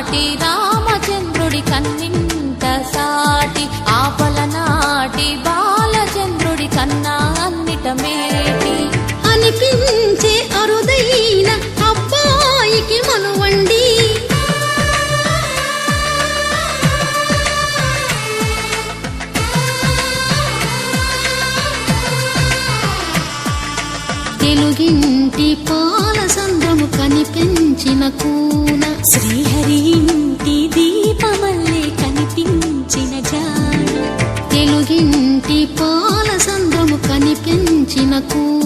నాటి రామచంద్రుడి కన్నింత సాటి ఆపలనాటి బాలచంద్రుడి కన్నా అన్నిట మేటి అనిపించే అరుదైన అబ్బాయికి మనువండి తెలుగింటి పాలసంద్రము కనిపించిన కూన శ్రీహరి ఇంటి దీపమల్లే కనిపించిన జాడ తెలుగింటి పాలసంద్రము కనిపించిన కూన